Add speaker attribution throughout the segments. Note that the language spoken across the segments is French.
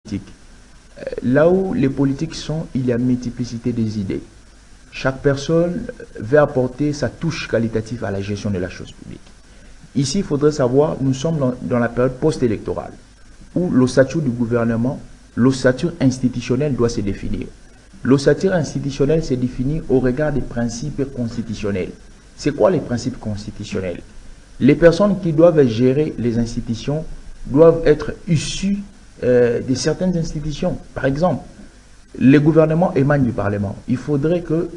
Speaker 1: politique. Là où les politiques sont, il y a multiplicité des idées. Chaque personne veut apporter sa touche qualitative à la gestion de la chose publique. Ici, il faudrait savoir, nous sommes dans la période post-électorale, où l'ossature du gouvernement, l'ossature institutionnelle doit se définir. L'ossature institutionnelle se définit au regard des principes constitutionnels. C'est quoi les principes constitutionnels? Les personnes qui doivent gérer les institutions doivent être issues de certaines institutions. Par exemple, les gouvernements émanent du Parlement. Il faudrait que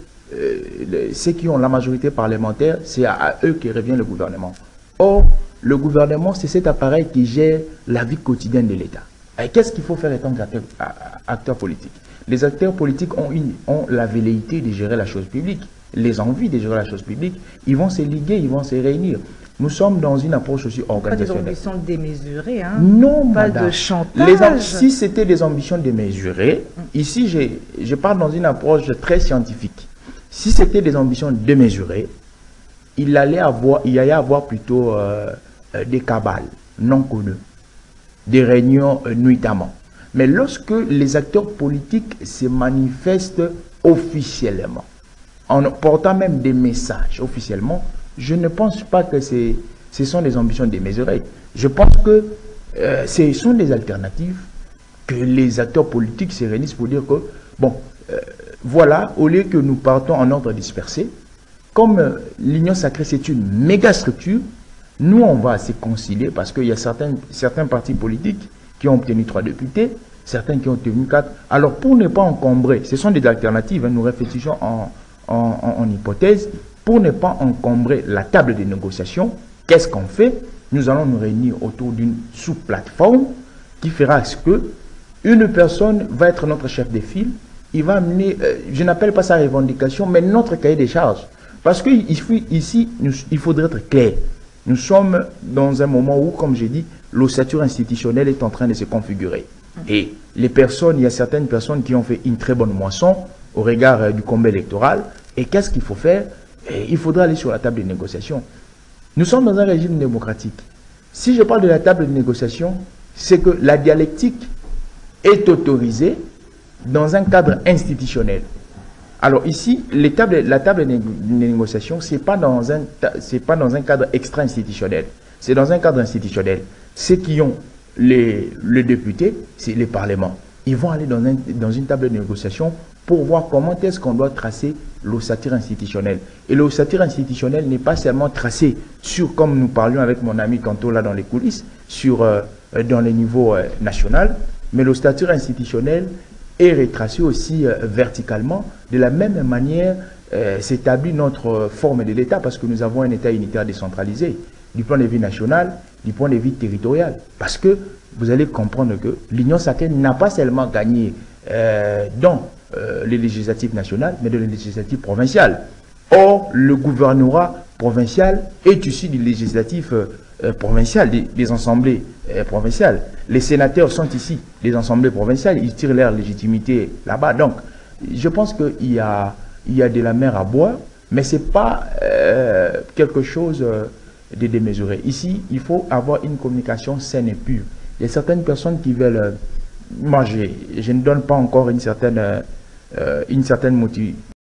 Speaker 1: ceux qui ont la majorité parlementaire, c'est à eux que revient le gouvernement. Or, le gouvernement, c'est cet appareil qui gère la vie quotidienne de l'État. Qu'est-ce qu'il faut faire étant qu'acteur politique? Les acteurs politiques ont la velléité de gérer la chose publique, les envies de gérer la chose publique. Ils vont se liguer, ils vont se réunir. Nous sommes dans une approche aussi organisationnelle.
Speaker 2: Pas des ambitions démesurées, hein?
Speaker 1: Non,
Speaker 2: pas
Speaker 1: madame.
Speaker 2: De chantage.
Speaker 1: Si c'était des ambitions démesurées, ici je parle dans une approche très scientifique. Si c'était des ambitions démesurées, il y allait avoir plutôt des cabales non connues, des réunions nuitamment. Mais lorsque les acteurs politiques se manifestent officiellement, en portant même des messages officiellement, je ne pense pas que ce sont des ambitions démesurées. Je pense que ce sont des alternatives que les acteurs politiques se réunissent pour dire que, bon, voilà, au lieu que nous partons en ordre dispersé, comme l'Union sacrée, c'est une méga structure, nous, on va se concilier parce qu'il y a certains partis politiques qui ont obtenu 3 députés, certains qui ont obtenu 4. Alors, pour ne pas encombrer, ce sont des alternatives, hein, nous réfléchissons en hypothèse, pour ne pas encombrer la table de négociation, qu'est-ce qu'on fait? Nous allons nous réunir autour d'une sous-plateforme qui fera ce que une personne va être notre chef de file, il va amener, je n'appelle pas ça revendication, mais notre cahier des charges. Parce qu'ici, il faudrait être clair. Nous sommes dans un moment où, comme j'ai dit, l'ossature institutionnelle est en train de se configurer. Et il y a certaines personnes qui ont fait une très bonne moisson au regard du combat électoral. Et qu'est-ce qu'il faut faire? Il faudra aller sur la table de négociation. Nous sommes dans un régime démocratique. Si je parle de la table de négociation, c'est que la dialectique est autorisée dans un cadre institutionnel. Alors ici, la table de négociation, ce n'est pas dans un cadre extra-institutionnel. C'est dans un cadre institutionnel. Ceux qui ont les députés, c'est les parlements. Ils vont aller dans une table de négociation pour voir comment est-ce qu'on doit tracer l'ossature institutionnelle. Et l'ossature institutionnelle n'est pas seulement tracée sur, comme nous parlions avec mon ami tantôt là dans les coulisses, dans les niveaux national, mais l'ossature institutionnelle est retracée aussi verticalement. De la même manière, s'établit notre forme de l'État parce que nous avons un État unitaire décentralisé du point de vue national, du point de vue territorial. Parce que vous allez comprendre que l'Union sacrée n'a pas seulement gagné dans les législatives nationales, mais dans les législatives provinciales. Or, le gouvernorat provincial est issu du législatif provincial, des assemblées provinciales. Les sénateurs sont ici des assemblées provinciales, ils tirent leur légitimité là-bas. Donc, je pense qu'il y a de la mer à boire, mais ce n'est pas quelque chose de démesuré. Ici, il faut avoir une communication saine et pure. Il y a certaines personnes qui veulent... Moi, je ne donne pas encore une certaine motivation.